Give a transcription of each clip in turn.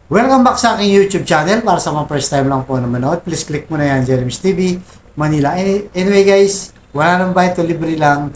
Welcome back sa aking YouTube channel. Para sa mga first time lang po na manood, please click mo na yan, Jeremy's TV, Manila. Anyway guys, wala nang bayad to, libre lang.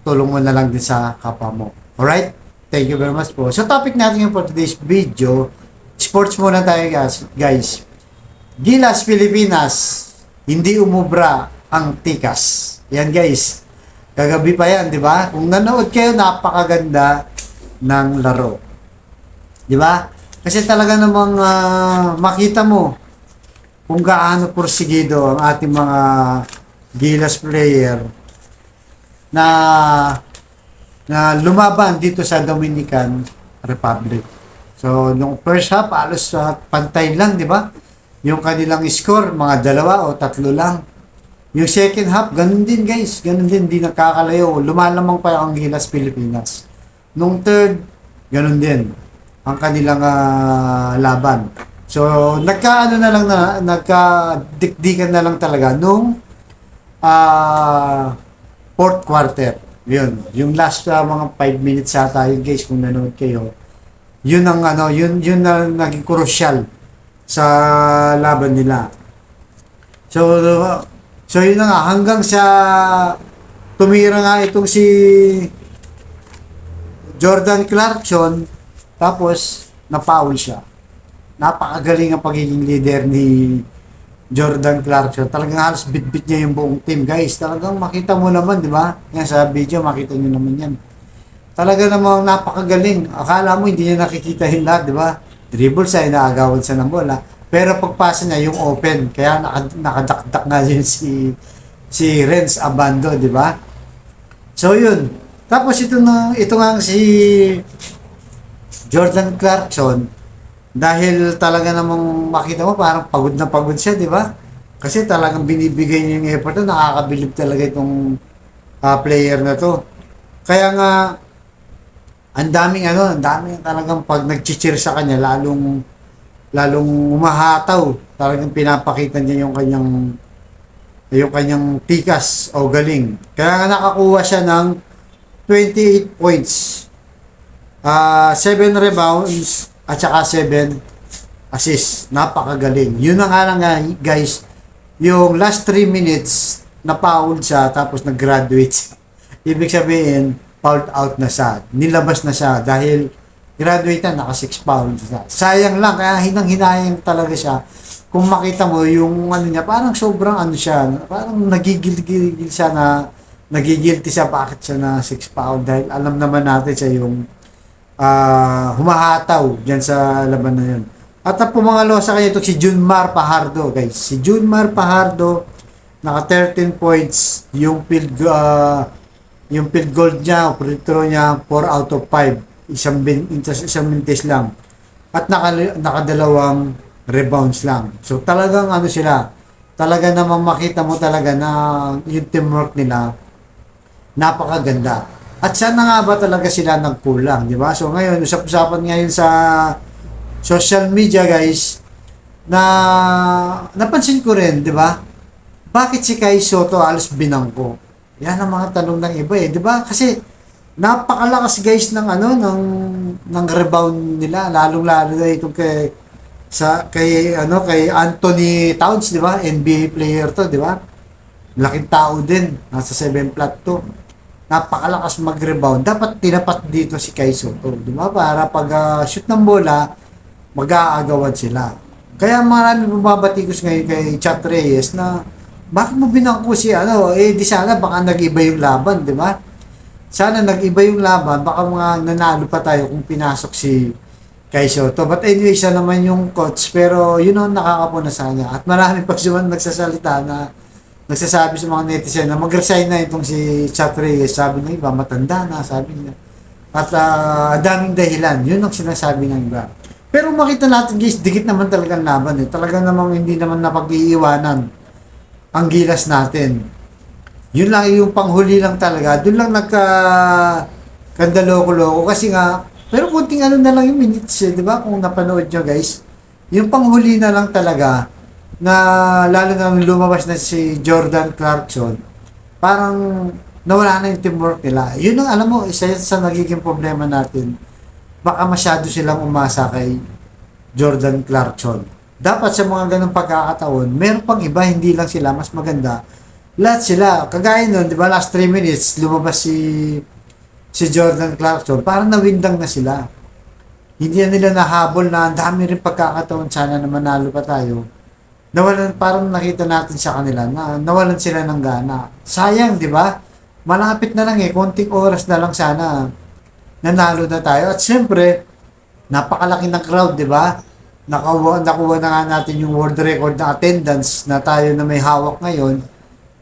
Tulong mo na lang din sa kapwa mo. Alright? Thank you very much po. So topic natin yung for today's video, sports muna tayo guys. Gilas Pilipinas, hindi umubra ang tikas. Yan guys. Kagabi pa yan, di ba? Kung nanood kayo, napakaganda ng laro. Di ba? Kasi talaga namang makita mo kung gaano porsigido ang ating mga Gilas player na lumaban dito sa Dominican Republic. So, nung first half, alos pantay lang, di ba? Yung kanilang score, mga 2 o 3 lang. Yung second half, ganun din guys. Ganun din, di nakakalayo. Lumalamang pa ang Gilas Pilipinas. Nung third, ganun din ang kanilang laban. So, nagka-dikdikan na lang talaga nung fourth quarter. Yun, yung last mga 5 minutes ata yun guys, kung nanood kayo. Yun ang yun na naging crucial sa laban nila. So yun na nga, hanggang sa tumira nga itong si Jordan Clarkson, tapos na-foul siya. Napakagaling ang pagiging leader ni Jordan Clarkson. Talagang halos bit-bit niya yung buong team. Guys, talagang makita mo naman, di ba? Yan sa video, makita niyo naman yan. Talaga namang napakagaling. Akala mo hindi niya nakikita yung lahat, di ba? Dribble siya, inaagawan siya ng bola. Pero pagpasa niya yung open, kaya nakadakdak nga yun si Renz Abando, di ba? So yun. Tapos ito nga si Jordan Clarkson, dahil talaga namang makita mo parang pagod na pagod siya, di ba? Kasi talagang binibigay niya yung effort na nakakabilib talaga itong player na to. Kaya nga ang daming talagang pag nag-cheer sa kanya, lalong umahataw. Talagang pinapakita niya yung kanyang tikas o galing. Kaya nga nakakuha siya ng 28 points. 7 rebounds at saka 7 assists. Napakagaling. Yun na nga lang guys, yung last 3 minutes na foul siya tapos nag-graduate siya. Ibig sabihin, fouled out na siya. Nilabas na siya dahil graduate na, naka 6 fouls siya. Sayang lang, kaya hinang-hinayang talaga siya. Kung makita mo yung niya, parang sobrang siya, parang nagigil-gil siya nagigilty siya bakit siya na 6 foul dahil alam naman natin siya yung humahataw dyan sa laban na yun. At ang pumangalo sa kanya ito si Junmar Pajardo, guys. Si Junmar Pajardo, naka 13 points, yung field goal niya, free throw niya, 4 out of 5. Isang minutes lang. At nakadalawang rebounds lang. So talagang sila, talaga namang makita mo talaga na yung teamwork nila, napakaganda. At saan na nga ba talaga sila nagkulang, di ba? So ngayon, usap-usapan ngayon sa social media guys, na napansin ko rin, di ba? Bakit si Kai Soto alos binangko? Yan ang mga tanong ng iba di ba? Kasi napakalakas guys ng ng rebound nila, lalong-lalo na itong kay Anthony Towns, di ba? NBA player to, di ba? Laking tao din, nasa 7 flat to. Napakalakas mag-rebound. Dapat tinapat dito si Kai Soto, di ba? Para pag shoot ng bola, mag-aagawan sila. Kaya marami bumabatikos ngayon kay Chat Reyes na bakit mo binangko si di sana baka nag-iba yung laban, di ba? Sana nag-iba yung laban, baka mga nanalo pa tayo kung pinasok si Kai Soto. But anyway, siya naman yung coach, pero yun ang nakakapuna sa kanya. At marami pa siya nagsasalita na nagsasabi sa mga netizen na mag-resign na itong si Chat Reyes. Sabi ng iba, matanda na, sabi niya. At daming dahilan. Yun ang sinasabi ng iba. Pero makita natin guys, dikit naman talaga ang laban Talaga namang hindi naman napag-iiwanan ang Gilas natin. Yun lang yung panghuli lang talaga. Doon lang kandaloko-loko kasi nga, pero kunting na lang yung minutes di ba? Kung napanood nyo guys, yung panghuli na lang talaga, na lalo na lumabas na si Jordan Clarkson, parang nawala na yung teamwork nila. Yun ang alam mo, isa sa nagiging problema natin. Baka masyado silang umasa Jordan Clarkson. Dapat sa mga ganung pagkakataon, meron pang iba, hindi lang sila, mas maganda. Lahat sila, kagaya nun, di ba, last 3 minutes, lumabas si Jordan Clarkson, parang nawindang na sila. Hindi na nila nahabol na ang dami rin pagkakataon, sana na manalo pa tayo. Nawalan, parang nakita natin sa kanila na nawalan sila ng gana. Sayang, di ba? Malapit na lang konting oras na lang sana nanalo na tayo. At siyempre, napakalaki ng crowd, di ba? Nakuha na nga natin yung world record na attendance na tayo na may hawak ngayon.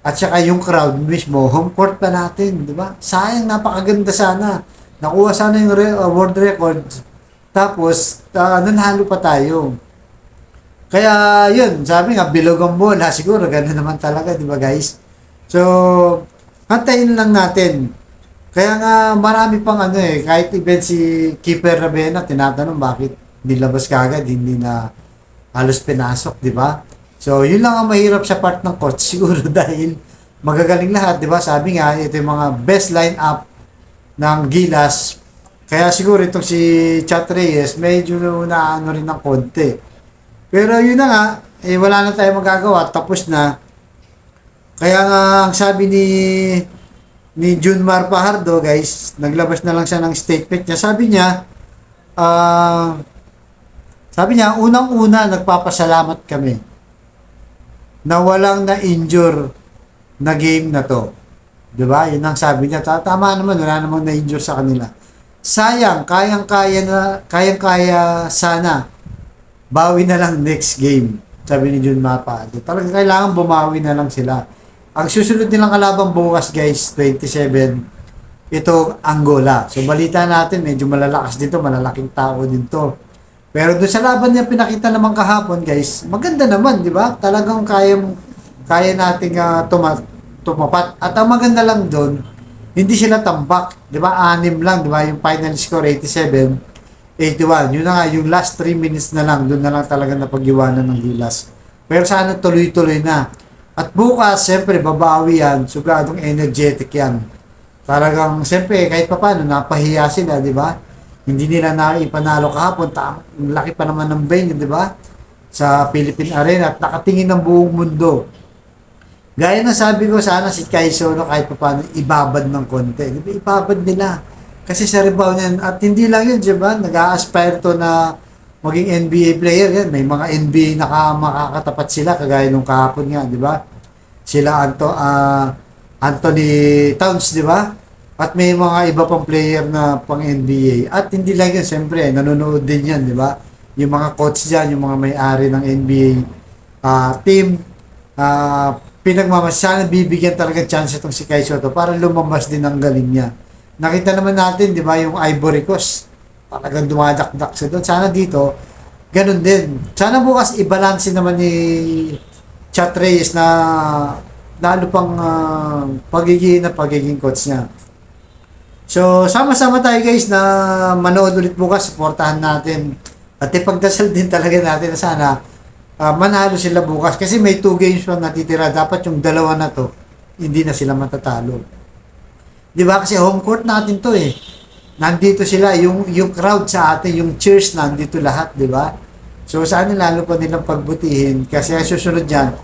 At saka yung crowd mismo, home court pa natin, di ba? Sayang, napakaganda sana. Nakuha sana yung world record. Tapos, nanalo pa tayo. Kaya, yun, sabi nga, bilog ang bola. Siguro, gano'n naman talaga, di ba guys? So, hantayin lang natin. Kaya nga, marami pang kahit even si Keeper Ravena, tinatanong bakit nilabas kagad, hindi na halos pinasok, di ba? So, yun lang ang mahirap sa part ng coach, siguro dahil magagaling lahat, di ba? Sabi nga, ito yung mga best lineup ng Gilas. Kaya siguro itong si Chat Reyes, medyo naano rin ng konti. Pero yun na nga, wala na tayo magagawa, tapos na. Kaya nga, ang sabi ni Junmar Pajardo, guys, naglabas na lang siya ng statement niya. Sabi niya, unang-una, nagpapasalamat kami na walang na-injure na game na to. Diba? Yun ang sabi niya. Tama naman, wala namang na-injure sa kanila. Sayang, kayang-kaya sana. Bawi na lang next game, sabi ni Junmar Pajardo. Talagang kailangan bumawi na lang sila. Ang susunod nilang kalabang bukas, guys, 27, ito Angola. So balita natin, medyo malalakas dito, malalaking tao din to. Pero doon sa laban niya pinakita naman kahapon, guys, maganda naman, di ba? Talagang kaya nating tumapat. At ang maganda lang doon, hindi sila tambak, di ba? 6 lang, di ba? Yung final score 87-81. Yun na nga, yung last 3 minutes na lang, doon na lang talaga napag-iwanan ng Gilas. Pero sana tuloy-tuloy na. At bukas, siyempre, babawi yan. Sugadong energetic yan. Talagang, siyempre, kahit pa paano, napahiya sila, di ba? Hindi nila naipanalo kahapon. Laki pa naman ng venue, di ba? Sa Philippine Arena at nakatingin ng buong mundo. Gaya na sabi ko, sana si Kaiso, kahit pa paano, ibabad ng konti. Di ba? Ibabad nila. Kasi sa rebound yan, at hindi lang yun, di ba? Nag-a-aspire to na maging NBA player yan. May mga NBA na makakatapat sila, kagaya nung kahapon nga, di ba? Sila Anthony Towns, di ba? At may mga iba pang player na pang NBA. At hindi lang yun, siyempre, nanonood din yan, di ba? Yung mga coach dyan, yung mga may-ari ng NBA team, pinagmamasya, bibigyan talaga chance itong si Kai Soto para lumabas din ang galing niya. Nakita naman natin, di ba, yung Ivory Coast, talagang dumadakdak siya doon. Sana dito, ganun din. Sana bukas i-balance naman ni Chat Reyes na lalo pang pagiging coach niya. So, sama-sama tayo guys na manood ulit bukas, supportahan natin. At ipagdasal din talaga natin na sana manalo sila bukas. Kasi may 2 games pa natitira. Dapat yung dalawa na to, hindi na sila matatalo. Di ba? Kasi home court natin to eh. Nandito sila, yung crowd sa atin, yung cheers nandito lahat, di ba? So, sana lalo pa nilang pagbutihin. Kasi ang susunod dyan,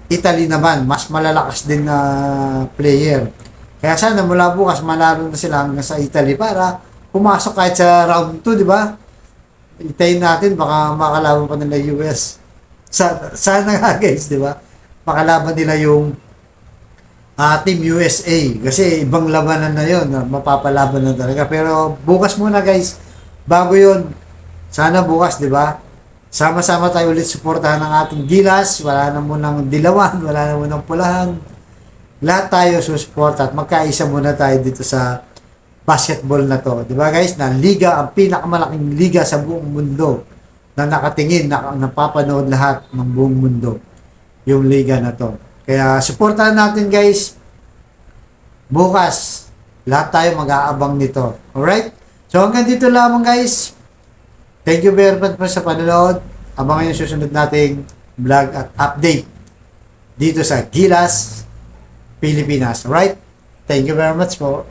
Italy naman, mas malalakas din na player. Kaya sana mula bukas, manalo na sila hanggang sa Italy para pumasok kahit sa round 2, di ba? Itayin natin, baka makalaban pa nila US. Sana nga guys, di ba? Makalaban nila yung Team USA. Kasi ibang labanan na yun, mapapalaban na talaga. Pero bukas muna guys, bago yun, sana bukas, di ba? Sama-sama tayo ulit suportahan ng ating Gilas. Wala na munang dilawan, wala na munang pulahan. Lahat tayo susupport at magkaisa muna tayo dito sa basketball na to. Di ba guys? Na liga, ang pinakamalaking liga sa buong mundo na nakatingin, napapanood lahat ng buong mundo. Yung liga na to. Kaya suportahan natin guys. Bukas, lahat tayo mag-aabang nito. Alright? So hanggang dito lamang guys. Thank you very much po sa panonood. Abangan yung susunod nating vlog at update dito sa Gilas, Pilipinas. Alright? Thank you very much po.